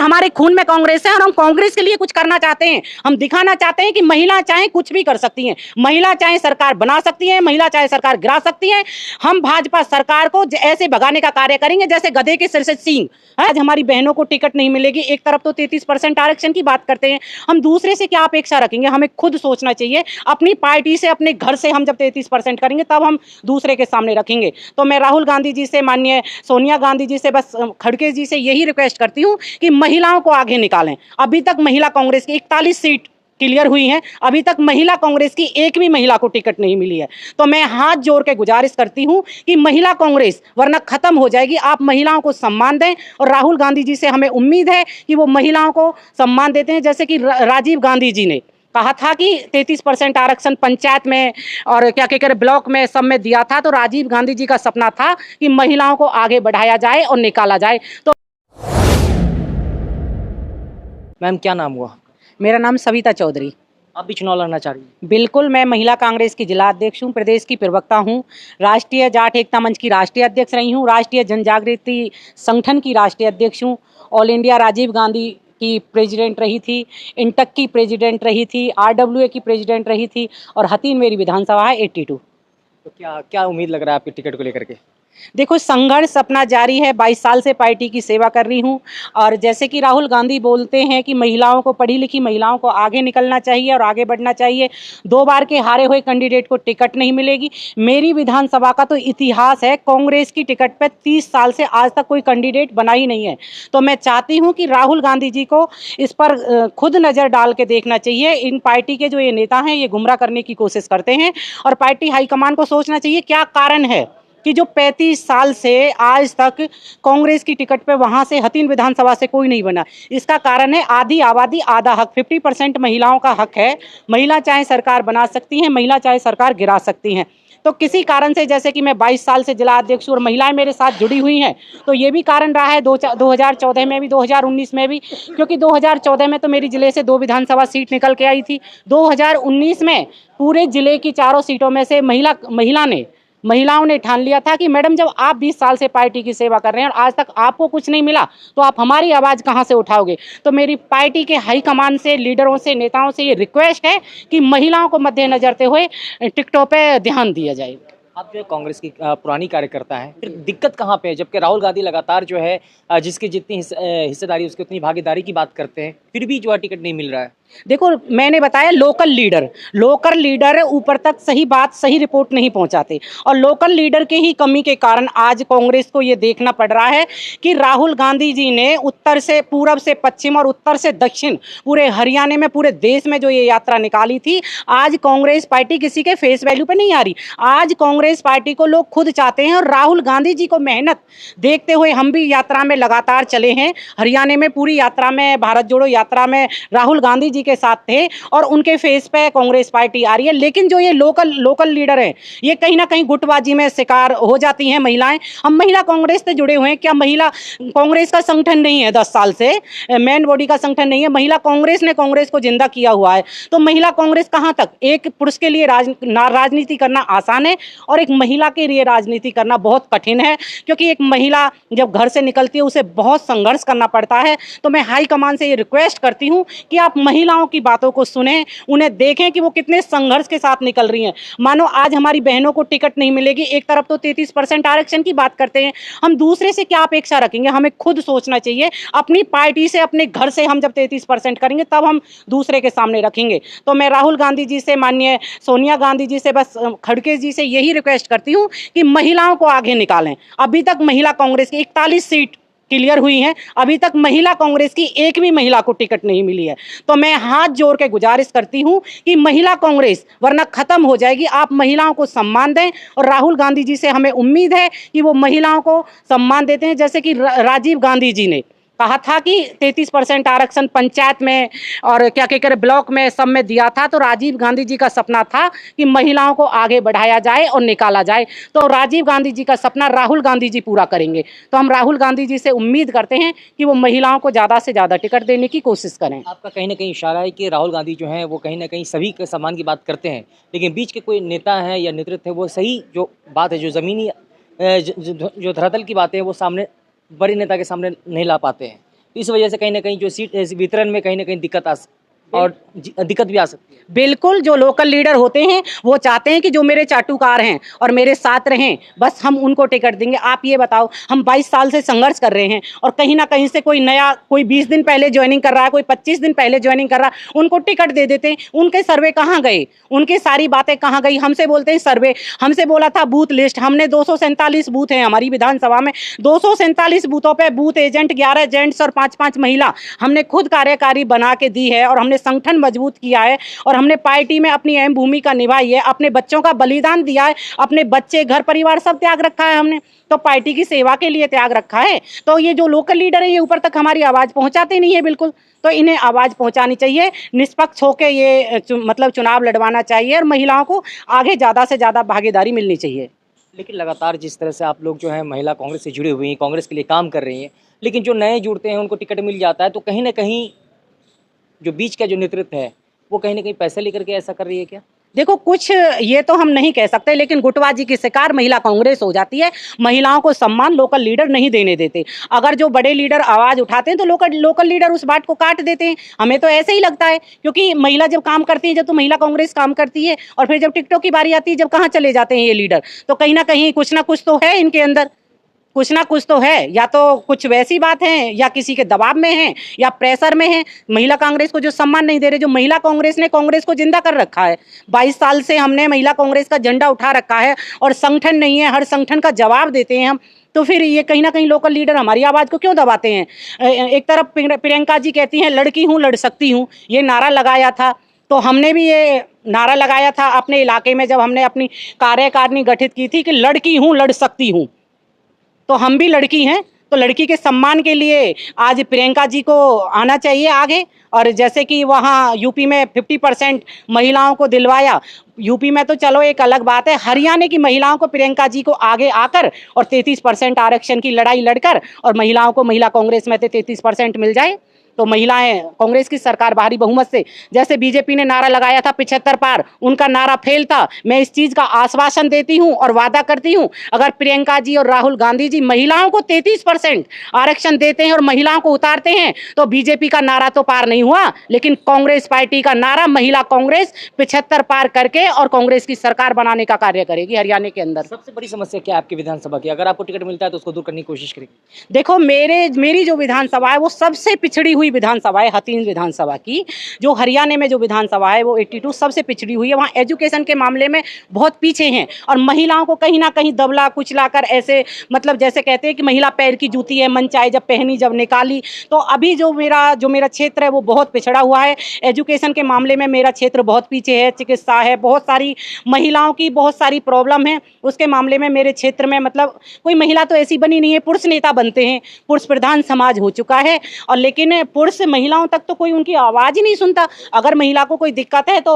हमारे खून में कांग्रेस है और हम कांग्रेस के लिए कुछ करना चाहते हैं। हम दिखाना चाहते हैं कि महिला चाहे कुछ भी कर सकती हैं, महिला चाहे सरकार बना सकती है, महिला चाहे सरकार गिरा सकती है। हम भाजपा सरकार को ऐसे भगाने का कार्य करेंगे जैसे गधे के सिर से सींग। आज हमारी बहनों को टिकट नहीं मिलेगी, एक तरफ तो 33% आरक्षण की बात करते हैं, हम दूसरे से क्या अपेक्षा रखेंगे? हमें खुद सोचना चाहिए। अपनी पार्टी से, अपने घर से हम जब 33% करेंगे तब हम दूसरे के सामने रखेंगे। तो मैं राहुल गांधी जी से, माननीय सोनिया गांधी जी से, बस खड़गे जी से यही रिक्वेस्ट करती हूँ कि महिलाओं को आगे निकालें। अभी तक महिला कांग्रेस की 41 सीट क्लियर हुई हैं, अभी तक महिला कांग्रेस की एक भी महिला को टिकट नहीं मिली है। तो मैं हाथ जोड़ के गुजारिश करती हूं कि महिला कांग्रेस वरना खत्म हो जाएगी। आप महिलाओं को सम्मान दें और राहुल गांधी जी से हमें उम्मीद है कि वो महिलाओं को सम्मान देते हैं। जैसे कि राजीव गांधी जी ने कहा था कि 33% आरक्षण पंचायत में और क्या कहकर ब्लॉक में सब में दिया था, तो राजीव गांधी जी का सपना था कि महिलाओं को आगे बढ़ाया जाए और निकाला जाए। तो मैम क्या नाम हुआ? मेरा नाम सविता चौधरी। आप भी चुनाव लड़ना चाह रही हैं? बिल्कुल, मैं महिला कांग्रेस की जिला अध्यक्ष हूँ, प्रदेश की प्रवक्ता हूँ, राष्ट्रीय जाट एकता मंच की राष्ट्रीय अध्यक्ष रही हूँ, राष्ट्रीय जनजागृति संगठन की राष्ट्रीय अध्यक्ष हूँ, ऑल इंडिया राजीव गांधी की प्रेसिडेंट रही थी, इंटक की प्रेसिडेंट रही थी, आरडब्ल्यूए की प्रेसिडेंट रही थी और हतीन मेरी विधानसभा है 82। तो क्या क्या उम्मीद लग रहा है आपकी टिकट को लेकर के? देखो, संघर्ष अपना जारी है। 22 साल से पार्टी की सेवा कर रही हूँ और जैसे कि राहुल गांधी बोलते हैं कि महिलाओं को, पढ़ी लिखी महिलाओं को आगे निकलना चाहिए और आगे बढ़ना चाहिए। 2 बार के हारे हुए कैंडिडेट को टिकट नहीं मिलेगी। मेरी विधानसभा का तो इतिहास है, कांग्रेस की टिकट पे 30 साल से आज तक कोई कैंडिडेट बना ही नहीं है। तो मैं चाहती हूँ कि राहुल गांधी जी को इस पर खुद नज़र डाल के देखना चाहिए। इन पार्टी के जो ये नेता हैं ये गुमराह करने की कोशिश करते हैं और पार्टी हाईकमान को सोचना चाहिए क्या कारण है कि जो 35 साल से आज तक कांग्रेस की टिकट पे वहां से हतीन विधानसभा से कोई नहीं बना। इसका कारण है आधी आबादी आधा हक, 50% महिलाओं का हक है। महिला चाहे सरकार बना सकती हैं, महिला चाहे सरकार गिरा सकती हैं। तो किसी कारण से, जैसे कि मैं 22 साल से जिला अध्यक्ष हूँ और महिलाएं मेरे साथ जुड़ी हुई हैं, तो ये भी कारण रहा है 2014 में भी, 2019 में भी, क्योंकि 2014 में तो मेरी जिले से 2 विधानसभा सीट निकल के आई थी। 2019 में पूरे जिले की 4 सीटों में से महिलाओं ने ठान लिया था कि मैडम, जब आप 20 साल से पार्टी की सेवा कर रहे हैं और आज तक आपको कुछ नहीं मिला तो आप हमारी आवाज़ कहां से उठाओगे। तो मेरी पार्टी के हाईकमान से, लीडरों से, नेताओं से ये रिक्वेस्ट है कि महिलाओं को मद्देनजर रखते हुए टिकटों पे ध्यान दिया जाए। आप जो है कांग्रेस की पुरानी कार्यकर्ता हैं, फिर दिक्कत कहाँ पे है? जबकि राहुल गांधी लगातार जो है जिसकी जितनी हिस्सेदारी उसकी उतनी भागीदारी की बात करते हैं, फिर भी जो है टिकट नहीं मिल रहा है। देखो, मैंने बताया लोकल लीडर ऊपर तक सही बात, सही रिपोर्ट नहीं पहुंचाते और लोकल लीडर के ही कमी के कारण आज कांग्रेस को ये देखना पड़ रहा है कि राहुल गांधी जी ने उत्तर से पूरब से पश्चिम और उत्तर से दक्षिण पूरे हरियाणा में, पूरे देश में जो ये यात्रा निकाली थी, आज कांग्रेस पार्टी किसी के फेस वैल्यू पे नहीं आ रही। आज कांग्रेस पार्टी को लोग खुद चाहते हैं और राहुल गांधी जी को मेहनत देखते हुए हम भी यात्रा में लगातार चले हैं। हरियाणा में पूरी यात्रा में, भारत जोड़ो यात्रा में राहुल गांधी के साथ थे और उनके फेस पे कांग्रेस पार्टी आ रही है। लेकिन जो ये लोकल लीडर हैं, ये कहीं ना कहीं गुटबाजी में शिकार हो जाती हैं महिलाएं। हम महिला कांग्रेस से जुड़े हुए हैं, क्या महिला कांग्रेस का संगठन नहीं है? 10 साल से मेन बॉडी का संगठन नहीं है। महिला कांग्रेस ने कांग्रेस को जिंदा किया हुआ है। तो महिला कांग्रेस कहां तक? एक पुरुष के लिए राजनीति करना आसान है और एक महिला के लिए राजनीति करना बहुत कठिन है, क्योंकि एक महिला जब घर से निकलती है उसे बहुत संघर्ष करना पड़ता है। तो मैं हाईकमान से ये रिक्वेस्ट करती हूँ कि आप महिलाओं की बातों को सुने, उन्हें देखें कि वो कितने संघर्ष के साथ निकल रही हैं। मानो आज हमारी बहनों को टिकट नहीं मिलेगी, एक तरफ तो 33% आरक्षण की बात करते हैं, हम दूसरे से क्या अपेक्षा रखेंगे? हमें खुद सोचना चाहिए। अपनी पार्टी से, अपने घर से हम जब 33% करेंगे तब हम दूसरे के सामने रखेंगे। तो मैं राहुल गांधी जी से, माननीय सोनिया गांधी जी से, बस खड़गे जी से यही रिक्वेस्ट करती हूँ कि महिलाओं को आगे निकालें। अभी तक महिला कांग्रेस की 41 सीट क्लियर हुई हैं, अभी तक महिला कांग्रेस की एक भी महिला को टिकट नहीं मिली है। तो मैं हाथ जोड़ के गुजारिश करती हूं कि महिला कांग्रेस वरना खत्म हो जाएगी। आप महिलाओं को सम्मान दें और राहुल गांधी जी से हमें उम्मीद है कि वो महिलाओं को सम्मान देते हैं। जैसे कि राजीव गांधी जी ने कहा था कि 33% आरक्षण पंचायत में और क्या कहकर ब्लॉक में सब में दिया था, तो राजीव गांधी जी का सपना था कि महिलाओं को आगे बढ़ाया जाए और निकाला जाए। तो राजीव गांधी जी का सपना राहुल गांधी जी पूरा करेंगे। तो हम राहुल गांधी जी से उम्मीद करते हैं कि वो महिलाओं को ज़्यादा से ज़्यादा टिकट देने की कोशिश करें। आपका कहीं ना कहीं इशारा है कि राहुल गांधी जो है वो कहीं ना कहीं सभी के सम्मान की बात करते हैं, लेकिन बीच के कोई नेता है या नेतृत्व है वो सही जो बात है, जो ज़मीनी जो धरातल की बातें हैं वो सामने बड़े नेता के सामने नहीं ला पाते हैं। तो इस वजह से कहीं ना कहीं जो सीट वितरण में कहीं ना कहीं दिक्कत दिक्कत भी आ सकती है। बिल्कुल, जो लोकल लीडर होते हैं वो चाहते हैं कि जो मेरे चाटुकार हैं और मेरे साथ रहें, बस हम उनको टिकट देंगे। आप ये बताओ, हम 22 साल से संघर्ष कर रहे हैं और कहीं ना कहीं से कोई नया, कोई 20 दिन पहले ज्वाइनिंग कर रहा है, कोई 25 दिन पहले ज्वाइनिंग कर रहा है, उनको टिकट दे देते हैं। उनके सर्वे कहाँ गए, उनकी सारी बातें कहाँ गई? हमसे बोलते हैं सर्वे, हमसे बोला था बूथ लिस्ट। हमने 247 बूथ हैं हमारी विधानसभा में, 247 बूथों पर बूथ एजेंट 11 जेंट्स और 5-5 महिला हमने खुद कार्यकारी बना के दी है और हमने संगठन मजबूत किया है और हमने पार्टी में अपनी अहम भूमिका निभाई है, अपने बच्चों का बलिदान दिया है, अपने बच्चे, घर परिवार सब त्याग रखा है हमने, तो पार्टी की सेवा के लिए त्याग रखा है। तो ये जो लोकल लीडर है ये ऊपर तक हमारी आवाज़ पहुंचाते नहीं है बिल्कुल, तो इन्हें आवाज़ पहुंचानी चाहिए, निष्पक्ष होकर ये मतलब चुनाव लड़वाना चाहिए और महिलाओं को आगे ज़्यादा से ज़्यादा भागीदारी मिलनी चाहिए। लेकिन लगातार जिस तरह से आप लोग जो है महिला कांग्रेस से जुड़े हुए हैं, कांग्रेस के लिए काम कर रही हैं, लेकिन जो नए जुड़ते हैं उनको टिकट मिल जाता है, तो कहीं ना कहीं जो बीच का जो नेतृत्व है वो कहीं ना कहीं पैसे लेकर के ऐसा कर रही है क्या? देखो, कुछ ये तो हम नहीं कह सकते, लेकिन गुटबाजी की शिकार महिला कांग्रेस हो जाती है। महिलाओं को सम्मान लोकल लीडर नहीं देने देते। अगर जो बड़े लीडर आवाज़ उठाते हैं तो लोकल लीडर उस बात को काट देते हैं। हमें तो ऐसे ही लगता है, क्योंकि महिला जब काम करती है, जब तो महिला कांग्रेस काम करती है और फिर जब टिकटों की बारी आती है, जब कहाँ चले जाते हैं ये लीडर, तो कहीं ना कहीं कुछ ना कुछ तो है इनके अंदर, कुछ ना कुछ तो है। या तो कुछ वैसी बात है, या किसी के दबाव में है, या प्रेशर में है। महिला कांग्रेस को जो सम्मान नहीं दे रहे, जो महिला कांग्रेस ने कांग्रेस को जिंदा कर रखा है। 22 साल से हमने महिला कांग्रेस का झंडा उठा रखा है और संगठन नहीं है, हर संगठन का जवाब देते हैं हम, तो फिर ये कहीं ना कहीं लोकल लीडर हमारी आवाज़ को क्यों दबाते हैं? एक तरफ प्रियंका जी कहती हैं लड़की हूँ लड़ सकती हूँ, ये नारा लगाया था, तो हमने भी ये नारा लगाया था अपने इलाके में जब हमने अपनी कार्यकारिणी गठित की थी कि लड़की हूँ लड़ सकती हूँ, तो हम भी लड़की हैं, तो लड़की के सम्मान के लिए आज प्रियंका जी को आना चाहिए आगे। और जैसे कि वहाँ यूपी में 50% महिलाओं को दिलवाया, यूपी में तो चलो एक अलग बात है, हरियाणा की महिलाओं को प्रियंका जी को आगे आकर और 33% आरक्षण की लड़ाई लड़कर और महिलाओं को महिला कांग्रेस में से 33% मिल जाए, तो महिलाएं कांग्रेस की सरकार भारी बहुमत से, जैसे बीजेपी ने नारा लगाया था 75 पार, उनका नारा फेल था। मैं इस चीज़ का आश्वासन देती हूं और वादा करती हूं, अगर प्रियंका जी और राहुल गांधी जी महिलाओं को 33% आरक्षण देते हैं और महिलाओं को उतारते हैं, तो बीजेपी का नारा तो पार नहीं हुआ, लेकिन कांग्रेस पार्टी का नारा महिला कांग्रेस 75 पार करके और कांग्रेस की सरकार बनाने का कार्य करेगी हरियाणा के अंदर। सबसे बड़ी समस्या क्या है आपकी विधानसभा की? अगर आपको टिकट मिलता है तो उसको दूर करने की कोशिश करेंगे? देखो, मेरी जो विधानसभा है वो सबसे पिछड़ी हुई विधानसभा है, हथीन विधानसभा की। जो हरियाणा में जो विधानसभा है वो 82 सबसे पिछड़ी हुई है। वहाँ एजुकेशन के मामले में बहुत पीछे हैं और महिलाओं को कहीं ना कहीं दबला कुचला कर ऐसे, मतलब जैसे कहते हैं कि महिला पैर की जूती है, मन चाहे जब पहनी जब निकाली। तो अभी जो मेरा क्षेत्र है वो बहुत पिछड़ा हुआ है। एजुकेशन के मामले में मेरा क्षेत्र बहुत पीछे है, चिकित्सा है, बहुत सारी महिलाओं की बहुत सारी प्रॉब्लम है उसके मामले में मेरे क्षेत्र में, मतलब कोई महिला तो ऐसी बनी नहीं है, पुरुष नेता बनते हैं, पुरुष प्रधान समाज हो चुका है। और लेकिन पुरुष महिलाओं तक तो कोई उनकी आवाज़ ही नहीं सुनता। अगर महिला को कोई दिक्कत है तो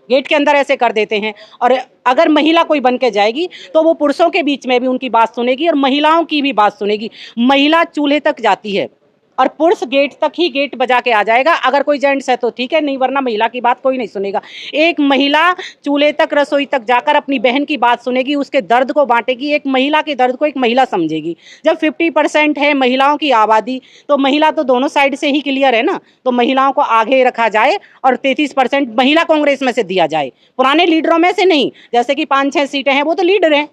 गेट के अंदर ऐसे कर देते हैं, और अगर महिला कोई बन के जाएगी तो वो पुरुषों के बीच में भी उनकी बात सुनेगी और महिलाओं की भी बात सुनेगी। महिला चूल्हे तक जाती है और पुरुष गेट तक ही गेट बजा के आ जाएगा। अगर कोई जेंट्स है तो ठीक है, नहीं वरना महिला की बात कोई नहीं सुनेगा। एक महिला चूल्हे तक, रसोई तक जाकर अपनी बहन की बात सुनेगी, उसके दर्द को बांटेगी। एक महिला के दर्द को एक महिला समझेगी। जब 50% है महिलाओं की आबादी, तो महिला तो दोनों साइड से ही क्लियर है ना। तो महिलाओं को आगे रखा जाए और 33% महिला कांग्रेस में से दिया जाए, पुराने लीडरों में से नहीं। जैसे कि 5-6 सीटें हैं वो तो लीडर हैं,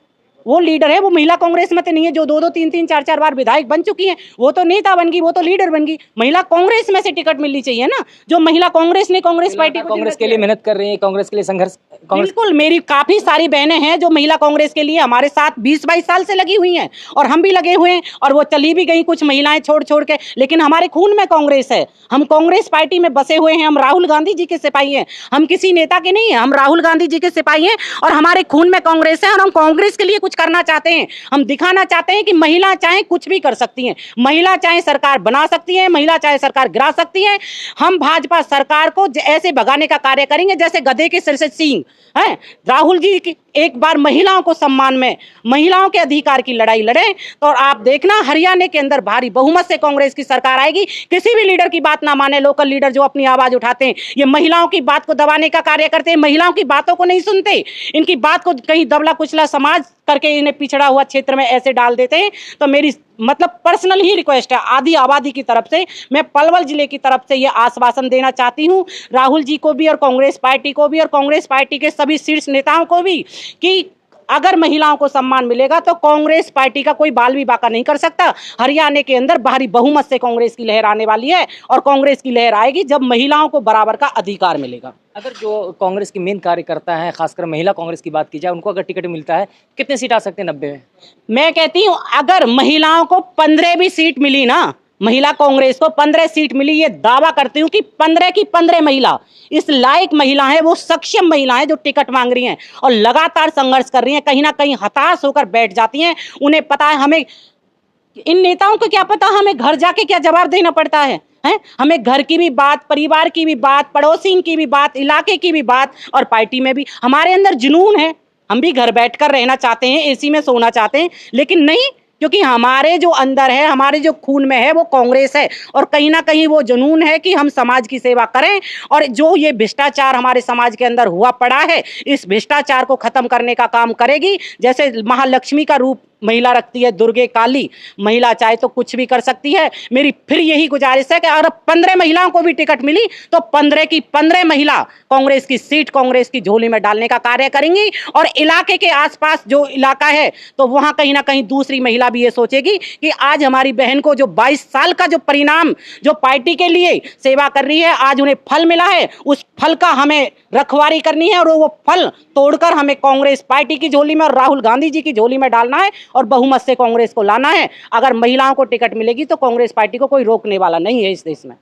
वो लीडर है, वो महिला कांग्रेस में तो नहीं है। जो 2-2, 3-3, 4-4 बार विधायक बन चुकी हैं वो तो नेता बन गई, वो तो लीडर बन गई। महिला कांग्रेस में से टिकट मिलनी चाहिए ना, जो महिला कांग्रेस ने कांग्रेस पार्टी को कांग्रेस के लिए मेहनत कर रही है, कांग्रेस के लिए संघर्ष। बिल्कुल, मेरी काफी सारी बहनें हैं जो महिला कांग्रेस के लिए हमारे साथ 20-22 साल से लगी हुई हैं और हम भी लगे हुए हैं, और वो चली भी गई कुछ महिलाएं छोड़ के, लेकिन हमारे खून में कांग्रेस है। हम कांग्रेस पार्टी में बसे हुए हैं, हम राहुल गांधी जी के सिपाही हैं, हम किसी नेता के नहीं हैं, हम राहुल गांधी जी के सिपाही हैं और हमारे खून में कांग्रेस है और हम कांग्रेस के लिए कुछ करना चाहते हैं। हम दिखाना चाहते हैं कि महिला चाहे कुछ भी कर सकती हैं, महिला चाहे सरकार बना सकती है, महिला चाहे सरकार गिरा सकती है। हम भाजपा सरकार को ऐसे भगाने का कार्य करेंगे जैसे गधे के सिर से सींग है। राहुल जी की एक बार महिलाओं को सम्मान में, महिलाओं के अधिकार की लड़ाई लड़े, तो आप देखना हरियाणा के अंदर भारी बहुमत से कांग्रेस की सरकार आएगी। किसी भी लीडर की बात ना माने, लोकल लीडर जो अपनी आवाज उठाते हैं, ये महिलाओं की बात को दबाने का कार्य करते हैं, महिलाओं की बातों को नहीं सुनते, इनकी बात को कहीं दबला कुचला समाज करके इन्हें पिछड़ा हुआ क्षेत्र में ऐसे डाल देते हैं। तो मेरी मतलब पर्सनल ही रिक्वेस्ट है आधी आबादी की तरफ से, मैं पलवल जिले की तरफ से ये आश्वासन देना चाहती हूँ राहुल जी को भी और कांग्रेस पार्टी को भी और कांग्रेस पार्टी के सभी शीर्ष नेताओं को भी कि अगर महिलाओं को सम्मान मिलेगा तो कांग्रेस पार्टी का कोई बाल भी बाका नहीं कर सकता। हरियाणा के अंदर भारी बहुमत से कांग्रेस की लहर आने वाली है और कांग्रेस की लहर आएगी जब महिलाओं को बराबर का अधिकार मिलेगा। अगर जो कांग्रेस की मेन कार्यकर्ता है, खासकर महिला कांग्रेस की बात की जाए, उनको अगर टिकट मिलता है, कितने सीट आ सकते हैं 90 में? मैं कहती हूँ अगर महिलाओं को 15 भी सीट मिली ना, महिला कांग्रेस को 15 सीट मिली, ये दावा करती हूँ कि 15 की 15 महिला इस लायक महिला है, वो सक्षम महिला है जो टिकट मांग रही हैं और लगातार संघर्ष कर रही हैं, कहीं ना कहीं हताश होकर बैठ जाती हैं। उन्हें पता है, हमें इन नेताओं को क्या पता हमें घर जाके क्या जवाब देना पड़ता है, हैं? हमें घर की भी बात, परिवार की भी बात, पड़ोसी की भी बात, इलाके की भी बात और पार्टी में भी। हमारे अंदर जुनून है, हम भी घर बैठकर रहना चाहते हैं, एसी में सोना चाहते हैं, लेकिन नहीं, क्योंकि हमारे जो अंदर है, हमारे जो खून में है वो कांग्रेस है और कहीं ना कहीं वो जुनून है कि हम समाज की सेवा करें। और जो ये भ्रष्टाचार हमारे समाज के अंदर हुआ पड़ा है, इस भ्रष्टाचार को खत्म करने का काम करेगी। जैसे महालक्ष्मी का रूप महिला रखती है, दुर्गे काली, महिला चाहे तो कुछ भी कर सकती है। मेरी फिर यही गुजारिश है कि अगर 15 महिलाओं को भी टिकट मिली तो 15 की 15 महिला कांग्रेस की सीट कांग्रेस की झोली में डालने का कार्य करेंगी। और इलाके के आसपास जो इलाका है तो वहां कहीं ना कहीं दूसरी महिला भी ये सोचेगी कि आज हमारी बहन को जो 22 साल का जो परिणाम जो पार्टी के लिए सेवा कर रही है, आज उन्हें फल मिला है, उस फल का हमें रखवारी करनी है और वो फल तोड़कर हमें कांग्रेस पार्टी की झोली में और राहुल गांधी जी की झोली में डालना है और बहुमत से कांग्रेस को लाना है। अगर महिलाओं को टिकट मिलेगी तो कांग्रेस पार्टी को कोई रोकने वाला नहीं है इस देश में।